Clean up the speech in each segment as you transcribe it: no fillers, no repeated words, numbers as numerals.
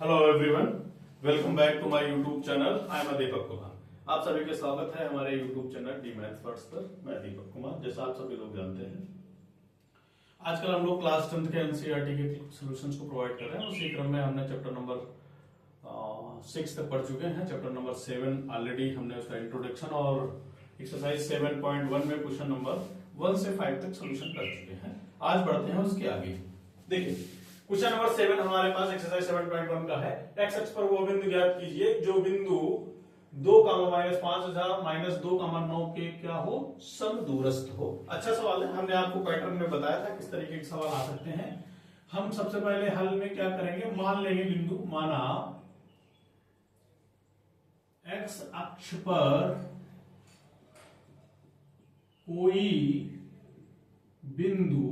Hello everyone, welcome back to my YouTube channel. I am Deepak Kumar. आप सभी का स्वागत है हमारे YouTube channel D maths first पर। मैं दीपक कुमार, जैसा आप सभी लोग जानते हैं आजकल हम लोग क्लास 10th के एनसीईआरटी के सॉल्यूशंस को प्रोवाइड कर रहे हैं। उसी क्रम में हमने चैप्टर नंबर 6 तक पढ़ चुके हैं। चैप्टर नंबर 7 ऑलरेडी हमने उसका इंट्रोडक्शन और एक्सरसाइज 7.1 में क्वेश्चन नंबर 1 से 5 तक सोल्यूशन कर चुके हैं। आज बढ़ते हैं उसके आगे। देखिए क्वेश्चन नंबर 7 हमारे पास एक्सरसाइज 7.1 का है। एक्स अक्ष पर वो बिंदु ज्ञात कीजिए जो बिंदु 2, -5 -2, 9 के क्या हो, समदूरस्थ हो। अच्छा सवाल है, हमने आपको पैटर्न में बताया था किस तरीके के सवाल आ सकते हैं। हम सबसे पहले हल में क्या करेंगे, मान लेंगे बिंदु, माना एक्स अक्ष पर कोई बिंदु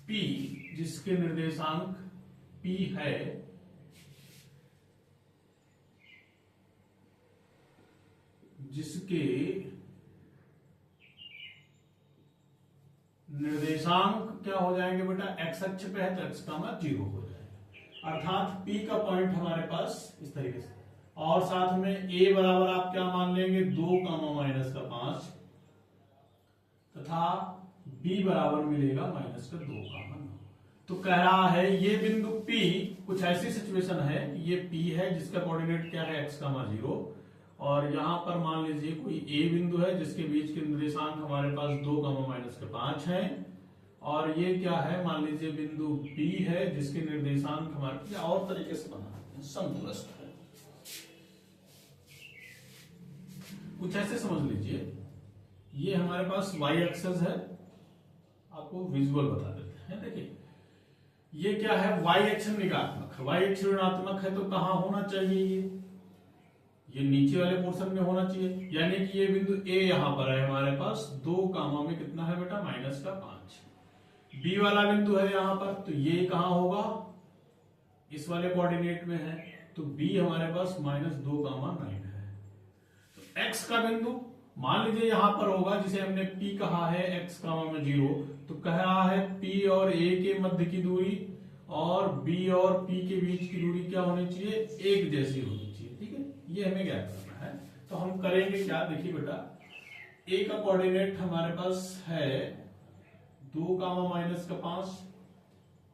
P जिसके निर्देशांक P है, जिसके निर्देशांक क्या हो जाएंगे बेटा, एक्स अक्ष पे है तो एक्स का मान 0 हो जाएगा। अर्थात P का पॉइंट हमारे पास इस तरीके से, और साथ में A बराबर आप क्या मान लेंगे 2, -5 तथा B बराबर मिलेगा -2, तो कह रहा है ये बिंदु P कुछ ऐसी सिचुएशन है, ये P है जिसका कोऑर्डिनेट क्या है x, 0, और यहां पर मान लीजिए कोई A बिंदु है जिसके बीच के निर्देशांक हमारे पास 2, -5 है, और ये क्या है, मान लीजिए बिंदु B है जिसके निर्देशांक हमारे, या और तरीके से बना समदूरस्थ है। कुछ ऐसे समझ लीजिए, ये हमारे पास y एक्सिस है, आपको विजुअल बता देते हैं। देखिए ये क्या है, y अक्ष ऋणात्मक है, y अक्ष ऋणात्मक है तो कहां होना चाहिए, ये नीचे वाले पोर्शन में होना चाहिए। यानी कि ये बिंदु A यहां पर है हमारे पास 2, में कितना है बेटा -5। B वाला बिंदु है यहां पर, तो ये कहां होगा, इस वाले कोऑर्डिनेट में है, तो B हमारे पास -2, 9 है। तो x का बिंदु मान लीजिए यहां पर होगा, जिसे हमने P कहा है, x, 0, तो कह रहा है P और A के मध्य की दूरी और B और P के बीच की दूरी क्या होनी चाहिए, एक जैसी होनी चाहिए। ठीक है, ये हमें ज्ञात करना है। तो हम करेंगे क्या, देखिए बेटा A का कोऑर्डिनेट हमारे पास है 2, -5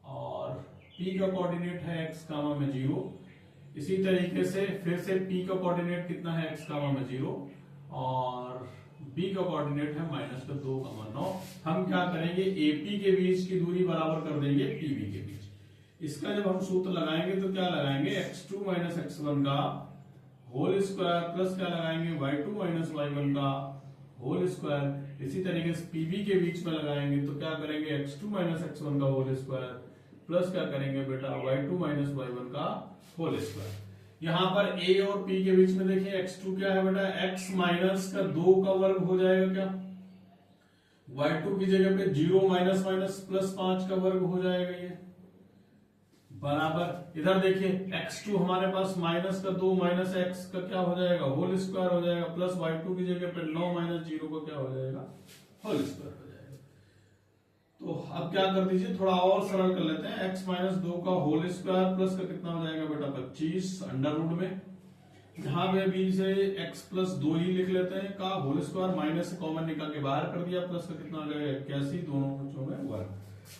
और P का कोऑर्डिनेट है x, 0। इसी तरीके से फिर से P का कोऑर्डिनेट कितना है, x, 0, और B का कोऑर्डिनेट है -2, 9। हम क्या करेंगे, AP के बीच की दूरी बराबर कर देंगे PB के बीच। इसका जब हम सूत्र लगाएंगे तो क्या लगाएंगे, x2 - x1 का होल स्क्वायर प्लस क्या लगाएंगे, y2 - y1 का होल स्क्वायर। इसी तरीके से PB के बीच में लगाएंगे तो क्या करेंगे, x2 - x1 का होल स्क्वायर प्लस क्या करेंगे बेटा, y2 - y1 का होल स्क्वायर। यहां पर A और P के बीच में देखिए x2 क्या है बेटा, x -2 का वर्ग हो जाएगा क्या, y2 की जगह पे 0 -+5 का वर्ग हो जाएगा, ये बराबर। इधर देखिए x2 हमारे पास -2 x का क्या हो जाएगा, होल स्क्वायर हो जाएगा, प्लस y2 की जगह पे 9 - 0 का क्या हो जाएगा, होल स्क्वायर हो जाएगा। तो अब क्या कर दीजिए, थोड़ा और सरल कर लेते हैं, x -2 का होल स्क्वायर प्लस का कितना हो जाएगा बेटा 25 अंडर रूट में, यहां पे भी से x +2 ही लिख लेते हैं का होल स्क्वायर, माइनस से कॉमन निकाल के बाहर कर दिया, प्लस का कितना हो जाएगा 81, दोनों पक्षों में वर्ग।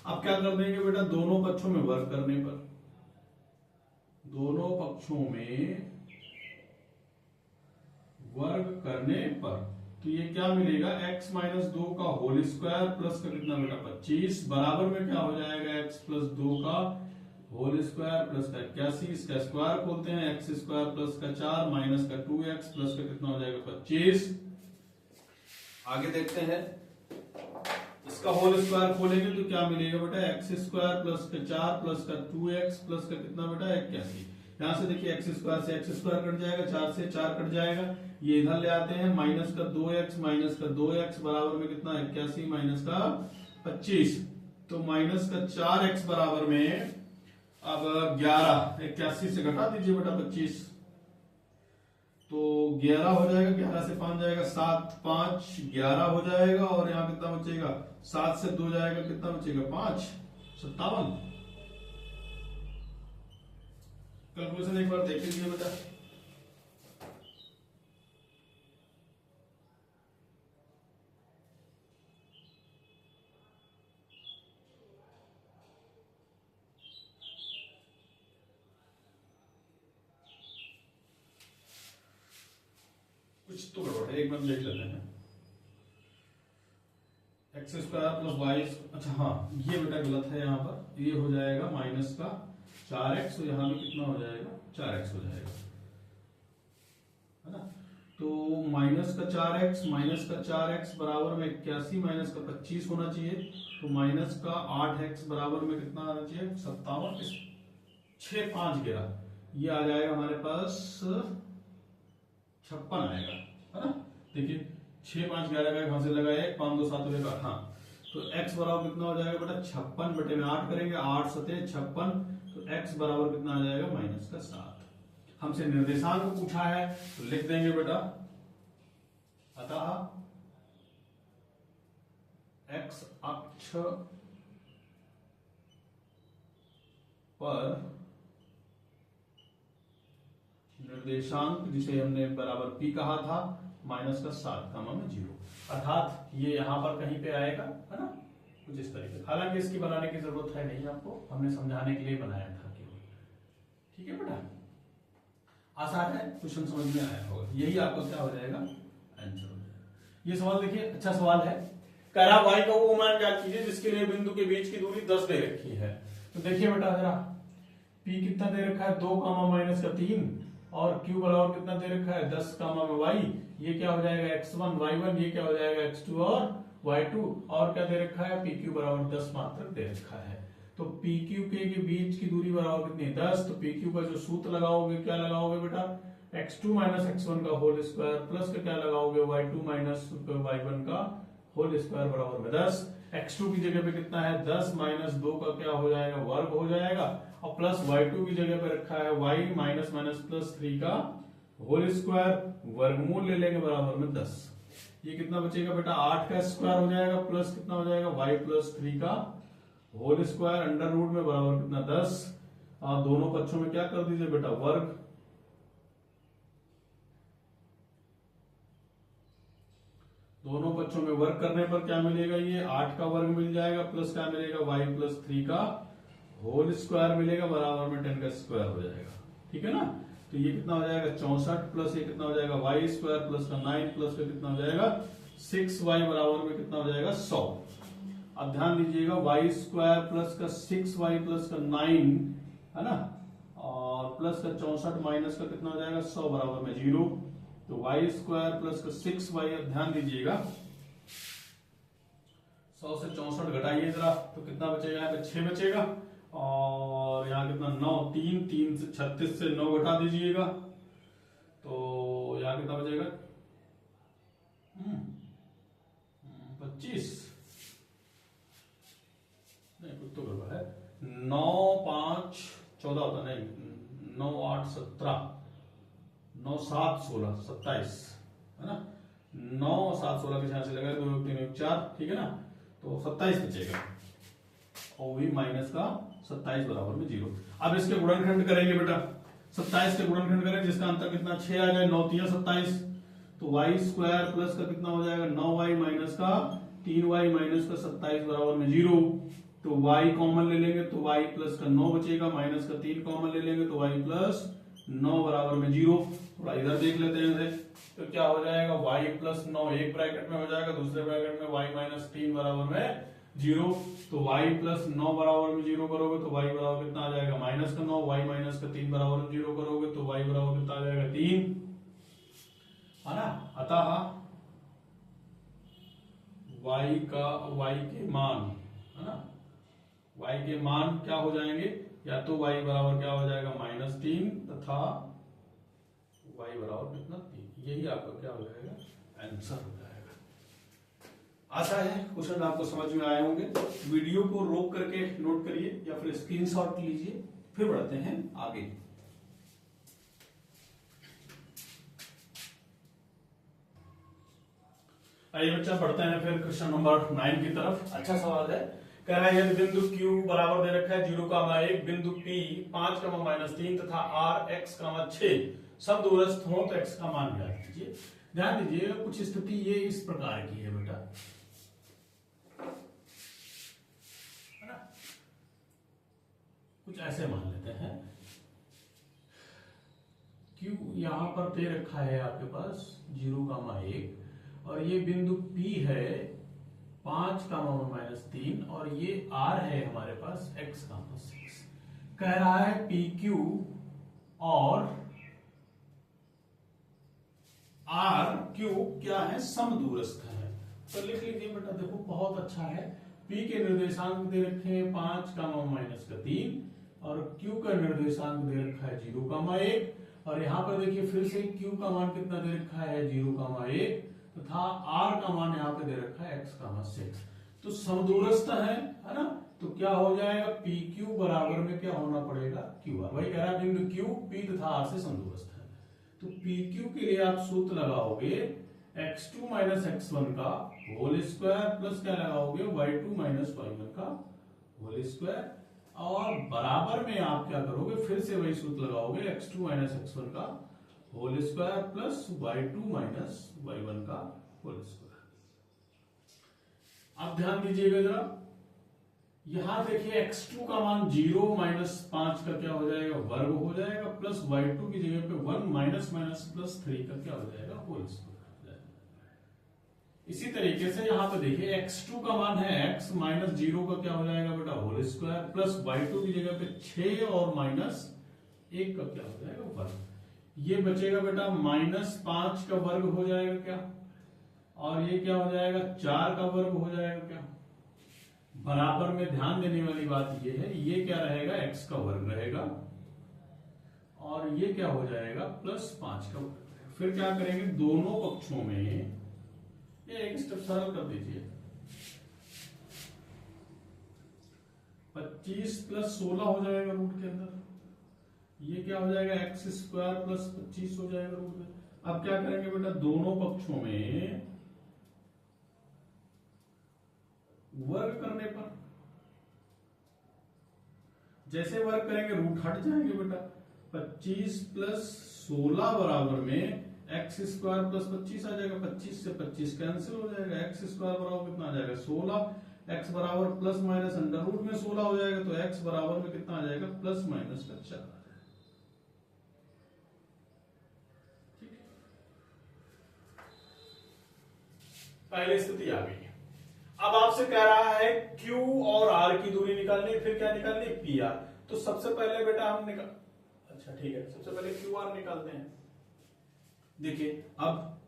अब क्या कर देंगे बेटा, दोनों पक्षों में वर्ग करने पर, दोनों पक्षों में वर्ग करने पर तो ये क्या मिलेगा, x -2 का होल स्क्वायर प्लस का कितना बेटा 25 बराबर में क्या हो जाएगा, x +2 का होल स्क्वायर प्लस का 81, इसका स्क्वायर खोलते हैं, x² प्लस का 4 माइनस का 2x प्लस का कितना हो जाएगा 25। आगे देखते हैं, इसका होल स्क्वायर खोलेंगे तो क्या मिलेगा बेटा, x² प्लस का 4 प्लस का 2x प्लस का कितना बेटा 81। यहां से देखिए x² से x² कट जाएगा, 4 से 4 कट जाएगा, ये इधर ले आते हैं, -2x बराबर में कितना 81 -25, तो -4x बराबर में अब 11, 81 से घटा दीजिए बेटा 25, तो 11 हो जाएगा, 11 से 5 जाएगा 7, 5 11 हो जाएगा, और यहाँ कितना बचेगा 7 से 2 जाएगा, कितना बचेगा 5, 57। कैलकुलेशन एक बार देख लीजिए बेटा। कुछ तो गड़बड़ है, एक बार देख लेते हैं। एक्स स्क्वायर प्लस वाई, अच्छा हाँ ये बेटा गलत है, यहाँ पर ये हो जाएगा माइनस का 4x, तो यहाँ भी कितना हो जाएगा 4x हो जाएगा, है ना। तो माइनस का 4x बराबर में 81 माइनस का 25 होना चाहिए, तो माइनस का 8x बराबर में कितना आना चाहिए 57, 6 5 11, ये आ जाएगा हमारे पास 56 आएगा, है ना। देखिए 6 5 11 का कहां से लगाया, 5 2 7 का, हाँ तो x बराबर कितना हो जाएगा बेटा 56 बटे में 8 करेंगे, 8 सते 56, तो x बराबर कितना आ जाएगा माइनस का 7। हमसे निर्देशांक पूछा है तो लिख देंगे बेटा, अतः x अक्ष पर निर्देशांक जिसे हमने बराबर p कहा था माइनस का 7 का मान 0, अर्थात ये यहां पर कहीं पे आएगा, है ना, कुछ इस तरीके। हालांकि इसकी बनाने की जरूरत है नहीं, आपको हमने समझाने के लिए बनाया था केवल, ठीक है बेटा। आसान है, क्वेश्चन समझ में आया होगा, यही आपका क्या हो जाएगा आंसर हो जाएगा। ये सवाल देखिए, अच्छा सवाल है, करा y का वो मान क्या कीजिए जिसके लिए बिंदु के बीच की दूरी 10 दे रखी है। तो देखिए बेटा जरा, p कितना दे रखा है 2 माइनस का 3, और q बराबर कितना दे रखा है 10 में y, ये क्या हो जाएगा x1 y1, ये क्या हो जाएगा x2 और y2, और क्या दे रखा है pq बराबर 10 मात्रक दे रखा है। तो pq के बीच की दूरी बराबर कितनी है 10, तो pq का जो सूत्र लगाओगे क्या लगाओगे बेटा, x2 माइनस x1 का होल स्क्वायर प्लस का क्या लगाओगे y2 माइनस y1 का होल स्क्वायर बराबर में 10। x2 की जगह पे कितना है 10 माइनस 2 का क्या हो जाएगा वर्ग हो जाएगा, और प्लस y2 की जगह पे रखा है y माइनस माइनस प्लस 3 का होल स्क्वायर, वर्गमूल ले लेंगे बराबर में 10। ये कितना बचेगा बेटा 8 का स्क्वायर हो जाएगा, प्लस कितना हो जाएगा y प्लस 3 का होल स्क्वायर अंडर रूट में बराबर कितना 10, और दोनों पक्षों में क्या कर दीजिए बेटा वर्ग, दोनों पक्षों में वर्ग करने पर क्या मिलेगा, ये 8 का वर्ग मिल जाएगा, प्लस क्या मिलेगा y प्लस 3 का होल स्क्वायर मिलेगा बराबर में 10 का स्क्वायर हो जाएगा, ठीक है ना। तो ये कितना हो जाएगा 64, प्लस ये कितना हो जाएगा y स्क्वायर प्लस का 9 प्लस का कितना हो जाएगा 6y बराबर में कितना हो जाएगा 100। अब ध्यान दीजिएगा y स्क्वायर प्लस का 6y प्लस का 9, है ना, और प्लस का 64 माइनस का कितना हो जाएगा 100 बराबर में 0, तो y स्क्वायर प्लस का 6y, अब ध्यान दीजिएगा 100 से 64 घटाइए जरा, तो कितना बचेगा यहाँ पे 6 बचेगा, और यहाँ कितना 9, 3 से 36 से 9 घटा दीजिएगा, तो यहाँ कितना बचेगा 25, नहीं कुछ तो गड़बड़ है, 9 5 14 होता नहीं, 9 8 17, 9 7 16 27, है ना, 9 7 16 के साथ से लगाए 2 3 4, ठीक है ना, तो 27 बचेगा, और वही माइनस का 27 बराबर में 0। अब इसके गुणनखंड करेंगे बेटा, 27 के गुणनखंड करेंगे जिसका अंतर कितना 6 आ जाए, 9 3 27, तो y स्क्वायर प्लस का कितना हो जाएगा 9y माइनस का 3y माइनस का 27 बराबर में 0, तो y कॉमन ले लेंगे तो y प्लस का 9 बचेगा, माइनस का 3 कॉमन ले लेंगे तो y प्लस 9 बराबर में 0। थोड़ा इधर देख लेते हैं इसे, तो क्या हो जाएगा y प्लस 9 एक ब्रैकेट में हो जाएगा, दूसरे ब्रैकेट में y माइनस 3 बराबर में 0, तो y प्लस 9 बराबर में 0 करोगे तो y बराबर कितना आ जाएगा माइनस का 9, y माइनस का 3 बराबर में 0 करोगे तो y बराबर कितना आ जाएगा 3, है ना। अतः y के मान, है ना, y के मान क्या हो जाएंगे, या तो y बराबर क्या हो जाएगा -3 तथा y बराबर कितना 3, यही आपका क्या हो जाएगा आंसर हो जाएगा। आशा है क्वेश्चन आपको समझ में आए होंगे। वीडियो को रोक करके नोट करिए या फिर स्क्रीनशॉट लीजिए, फिर बढ़ते हैं आगे। आइए बच्चा पढ़ते हैं फिर क्वेश्चन नंबर 9 की तरफ। अच्छा सवाल है कह रहा है यदि बिंदु Q बराबर दे रखा है 0,1, बिंदु P 5,-3 तथा R x,6 सब दूरस्थ हो तो x का मान ज्ञात कीजिए। ध्यान दीजिए कुछ स्थिति ये इस प्रकार की है बेटा, है ना, कुछ ऐसे मान लेते हैं। Q यहां पर दे रखा है आपके पास 0,1 और ये बिंदु P है 5,-3 और ये R है हमारे पास x,6। कह रहा है PQ और RQ क्या है, समदूरस्थ है। तो लिख लीजिए बेटा, देखो बहुत अच्छा है। P के निर्देशांक दे रखे हैं 5,-3 और Q का निर्देशांक दे रखा है 0,1 और यहाँ पर देखिए फिर से Q का मान कितना दे रखा है 0,1 तथा R का मान यहाँ पे दे रखा है x,6। तो समदूरस्थ है ना, तो क्या हो जाएगा PQ बराबर में क्या होना पड़ेगा QR। वही कह रहा है बिंदु Q P तथा R से समदूरस्थ है, तो PQ के लिए आप सूत्र लगाओगे x2 - x1 का होल स्क्वायर प्लस क्या लगाओगे y2 - y1 का होल स्क्वायर और बराबर में आप क्या करोगे, फिर से वही सूत्र लगाओगे x2 - x1 का whole square plus y2 - y1 का होल स्क्वायर। अब ध्यान दीजिएगा जरा, यहां देखिए x2 का मान 0 - 5 का क्या हो जाएगा, वर्ग हो जाएगा प्लस y2 की जगह पे 1 - प्लस 3 का क्या हो जाएगा, होल स्क्वायर। इसी तरीके से यहां पे देखिए x2 का मान है x माइनस 0 का क्या हो जाएगा बेटा, होल स्क्वायर प्लस y2 की जगह पे 6 और -1 का क्या हो जाएगा, वर्ग। ये बचेगा बेटा -5 का वर्ग हो जाएगा क्या, और ये क्या हो जाएगा 4 का वर्ग हो जाएगा क्या। बराबर में ध्यान देने वाली बात ये है, ये क्या रहेगा x का वर्ग रहेगा और ये क्या हो जाएगा +5 का वर्ग। फिर क्या करेंगे, दोनों पक्षों में ये एक स्टेप सरल कर दीजिए, 25 + 16 हो जाएगा रूट के अंदर, ये क्या हो जाएगा x² + 25 हो जाएगा रूट में। अब क्या करेंगे बेटा, दोनों पक्षों में वर्ग करने पर जैसे वर्ग करेंगे रूट हट जाएंगे बेटा, 25 + 16 बराबर में x² + 25 आ जाएगा, 25 से 25 कैंसिल हो जाएगा, x² बराबर कितना आ जाएगा 16, x बराबर प्लस माइनस अंडर रूट में 16 हो जाएगा, तो x बराबर में कितना आ जाएगा +- 4। पहली स्थिति आ गई। अब आपसे कह रहा है Q और R की दूरी निकालनी, फिर क्या निकालनी, PR। तो सबसे पहले बेटा हम अच्छा ठीक है, सबसे पहले QR निकालते हैं। देखिए अब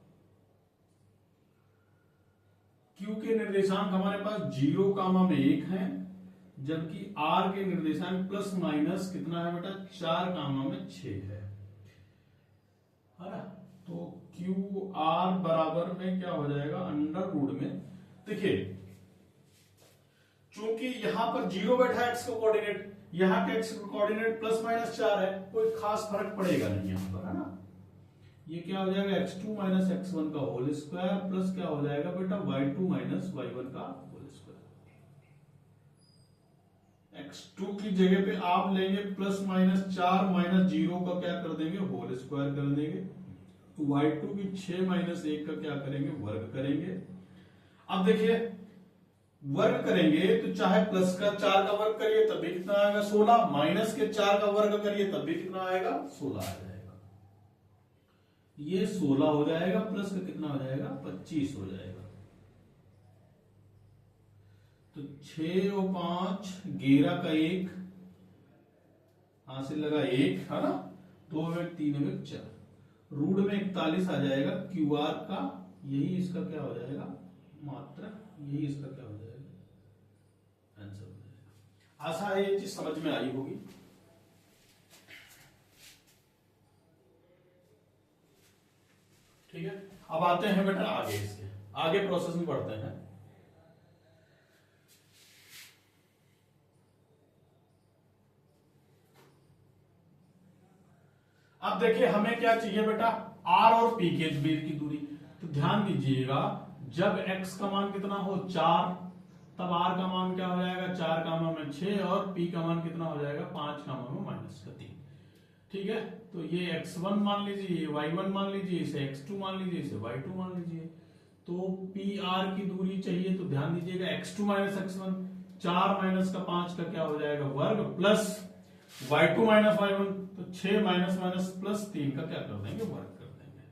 Q के निर्देशांक हमारे पास 0,1 है, जबकि R के निर्देशांक प्लस माइनस कितना है बेटा 4,6 है ना। तो QR बराबर में क्या हो जाएगा, अंडर रूट में। देखिए चूंकि यहां पर 0 बैठा है x का कोऑर्डिनेट, यहां का x का कोऑर्डिनेट +-4 है, कोई खास फर्क पड़ेगा नहीं यहां पर, है ना। ये क्या हो जाएगा x2 - x1 का होल स्क्वायर प्लस क्या हो जाएगा बेटा y2 - y1 का होल स्क्वायर। x2 की जगह पे आप लेंगे +-4 - 0 का क्या कर देंगे, होल स्क्वायर कर देंगे। y2 की 6 - 1 का क्या करेंगे, वर्ग करेंगे। अब देखिए वर्ग करेंगे तो चाहे प्लस का 4 का वर्ग करिए तब भी कितना आएगा 16, माइनस के 4 का वर्ग करिए तब भी कितना आएगा 16 आ जाएगा। ये 16 हो जाएगा प्लस का कितना हो जाएगा 25 हो जाएगा। तो 6 और 5 11 का 1 हासिल लगा 1 है ना, 2 में 3 में 4, रूट में 41 आ जाएगा। QR का यही इसका क्या हो जाएगा, मात्रा, यही इसका क्या हो जाएगा आंसर हो जाएगा। आशा है ये चीज समझ में आई होगी। ठीक है, अब आते हैं बेटा आगे, इसके आगे प्रोसेस में बढ़ते हैं। अब देखिए हमें क्या चाहिए बेटा, R और P के बीच की दूरी। तो ध्यान दीजिएगा, जब x का मान कितना हो 4 तब r का मान क्या हो जाएगा 4 का मान 6 और p का मान कितना हो जाएगा 5 का मान -3। ठीक है, तो ये x1 मान लीजिए, ये y1 मान लीजिए, इसे x2 मान लीजिए, इसे y2 मान लीजिए। तो pr की दूरी चाहिए तो ध्यान दीजिएगा x2 - x1, 4 माइनस का 5 का क्या हो जाएगा वर्ग, प्लस y2 - y1, तो 6 माइनस प्लस 3 का क्या कर देंगे वर्ग कर देंगे।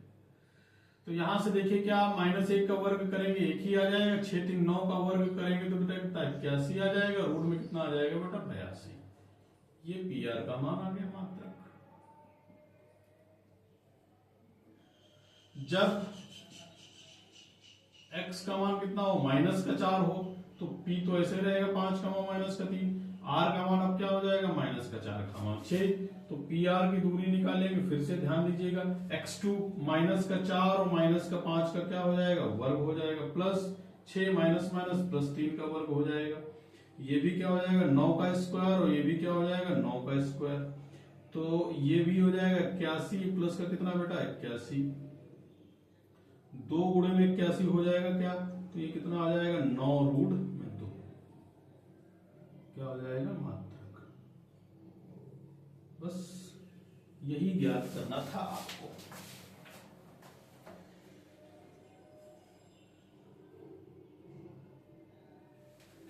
तो यहां से देखिए क्या -1 का वर्ग करेंगे 1 ही आ जाएगा, 6 3 9 का वर्ग करेंगे तो बेटा कितना 81 आ जाएगा, रूट में कितना आ जाएगा बेटा 82। ये pr का मान आ गया मात्रक। जब x का मान कितना हो -4 हो तो p तो ऐसे रहेगा 5 का मान -3, r का मान अब क्या हो जाएगा -4 का मान 6। तो pr की दूरी निकालेंगे, फिर से ध्यान दीजिएगा x2 -4 और -5 का क्या हो जाएगा वर्ग हो जाएगा, प्लस 6 माइनस प्लस 3 का वर्ग हो जाएगा। ये भी क्या हो जाएगा 9 का स्क्वायर और ये भी क्या हो जाएगा 9 का स्क्वायर। तो ये भी हो जाएगा 81 प्लस का कितना बेटा 81, 2 गुणे में 81 हो जाएगा क्या, तो ये कितना आ जाएगा 9 रूट में 2, क्या हो जाएगा मात्रक। बस यही ज्ञात करना था आपको।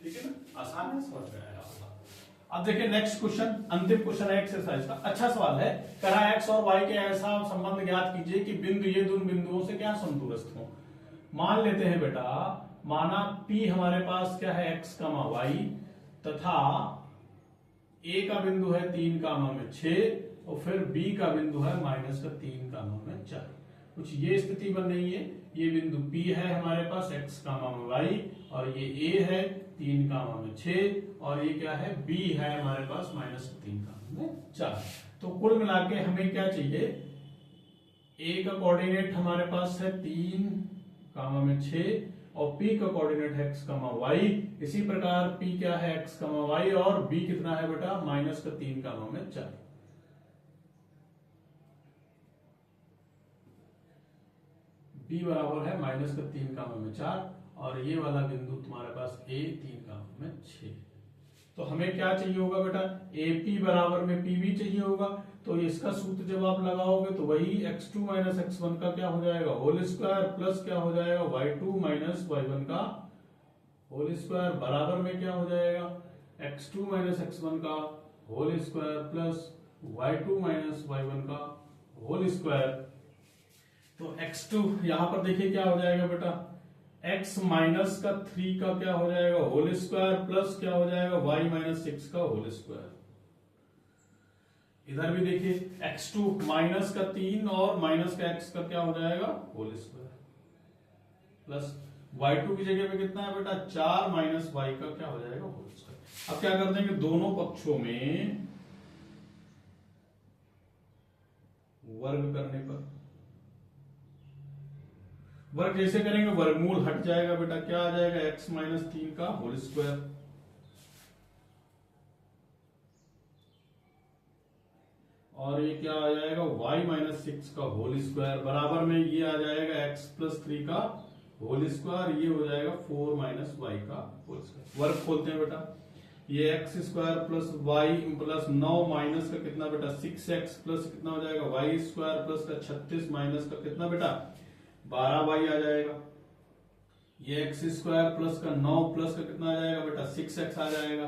ठीक है ना, आसान है, समझ में आया होगा। अब देखिए नेक्स्ट क्वेश्चन, अंतिम क्वेश्चन है एक्सरसाइज का। अच्छा सवाल है, करा x और y के ऐसा संबंध ज्ञात कीजिए कि बिंदु ये दोनों बिंदुओं से क्या समदूरस्थ हो। मान लेते हैं बेटा, माना P हमारे पास क्या है x, y तथा A का बिंदु है 3, 6 और फिर B का बिंदु है -3, 4। कुछ ये स्थिति बन रही है, ये बिंदु P है हमारे पास x, y और ये A है 3, 6 और ये क्या है B है हमारे पास -3, 4। तो कुल मिला के हमें क्या चाहिए, A का कोऑर्डिनेट हमारे पास है 3, 6 और P का कोऑर्डिनेट है x, y। इसी प्रकार P क्या है x, y और B कितना है बेटा -3, 4। B बराबर है -3, 4 और ये वाला बिंदु तुम्हारे पास A 3, 6। तो हमें क्या चाहिए होगा बेटा, AP बराबर में PB चाहिए होगा। तो इसका सूत्र जब आप लगाओगे तो वही x2 - x1 का क्या हो जाएगा होल स्क्वायर, प्लस क्या हो जाएगा y2 - y1 का होल स्क्वायर, बराबर में क्या हो जाएगा x2 - x1 का whole square plus y2 - y1 का होल स्क्वायर। तो x2 यहां पर देखिए क्या हो जाएगा बेटा, x - 3 का क्या हो जाएगा होल स्क्वायर प्लस क्या हो जाएगा y - 6 का होल स्क्वायर। इधर भी देखिए x2 -3 और -x का क्या हो जाएगा होल स्क्वायर प्लस y2 की जगह पे कितना है बेटा 4 - y का क्या हो जाएगा होल स्क्वायर। अब क्या कर देंगे, दोनों पक्षों में वर्ग करने पर, वर्ग जैसे करेंगे वर्गमूल हट जाएगा बेटा, क्या आ जाएगा x -3 का होल स्क्वायर और ये क्या आ जाएगा y - 6 का होल स्क्वायर, बराबर में ये आ जाएगा x + 3 का होल स्क्वायर, ये हो जाएगा 4 - y का होल स्क्वायर। वर्ग खोलते हैं बेटा, ये x² plus y plus 9 minus का कितना बेटा 6x प्लस कितना हो जाएगा y² प्लस का 36 माइनस का कितना बेटा 12y आ जाएगा। ये x² प्लस का 9 प्लस का कितना आ जाएगा बेटा 6x आ जाएगा,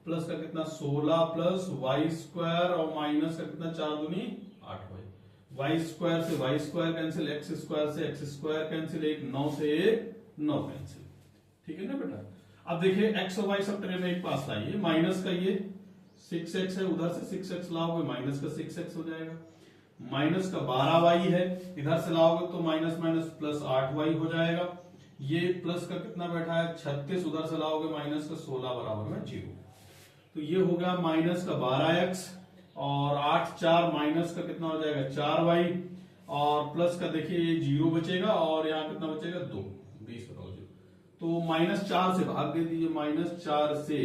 प्लस का कितना 16 प्लस y² और माइनस का कितना 4 दूनी 8y, y² से y² कैंसिल, x² से x² कैंसिल, 9 से 9 कैंसिल। ठीक है ना बेटा। अब देखिए x और y सब तरह में एक पास लाइए, माइनस का ये 6x है, उधर से 6x लाओगे माइनस का 6x हो जाएगा, माइनस का 12y है, इधर से लाओगे तो माइनस माइनस प्लस 8y हो जाएगा, ये प्लस का कितना बैठा है 36, उधर से लाओगे माइनस का 16 बराबर में 0। तो ये हो गया माइनस का 12x और 8 4 माइनस का कितना हो जाएगा 4y और प्लस का देखिए ये 0 बचेगा और यहाँ कितना बचेगा 2, 20 बताओ 0। तो -4 से भाग दे दीजिए, -4 से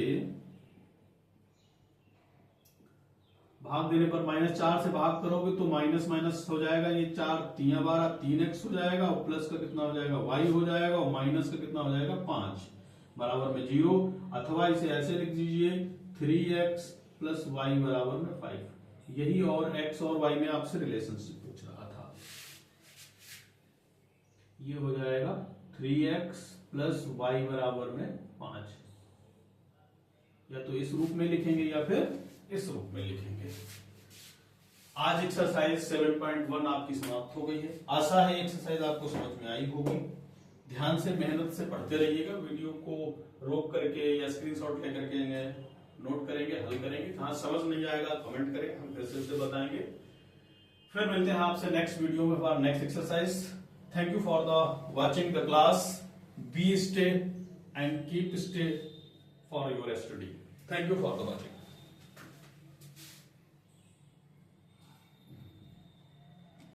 भाग देने पर -4 से भाग करोगे तो माइनस माइनस हो जाएगा, ये 4 3 12 3x हो जाएगा और प्लस का कितना हो जाएगा y हो जाएगा और माइनस का कितना हो जाएगा 5, बराबर में 0, अथवा इसे ऐसे लिख दीजिए 3x प्लस वाई बराबर में 5। यही और x और y में आपसे रिलेशनशिप पूछ रहा था। ये हो जाएगा 3x प्लस वाई बराबर में 5। या तो इस रूप में लिखेंगे या फिर इस रूप में लिखेंगे। आज एक्सरसाइज 7.1 आपकी समाप्त हो गई है। आशा है एक्सरसाइज आपको समझ में आई होगी। ध्यान से मेहनत से पढ़ते रहिएगा। वीडियो को रोक करके या स्क्रीनशॉट लेकर के नोट करेंगे, हल करेंगे। जहां समझ नहीं आएगा कमेंट करें, हम फिर से उसे बताएंगे। फिर मिलते हैं आपसे नेक्स्ट वीडियो में for next exercise. Thank you for the watching the class. Be stay and keep stay for your study. Thank you for the watching.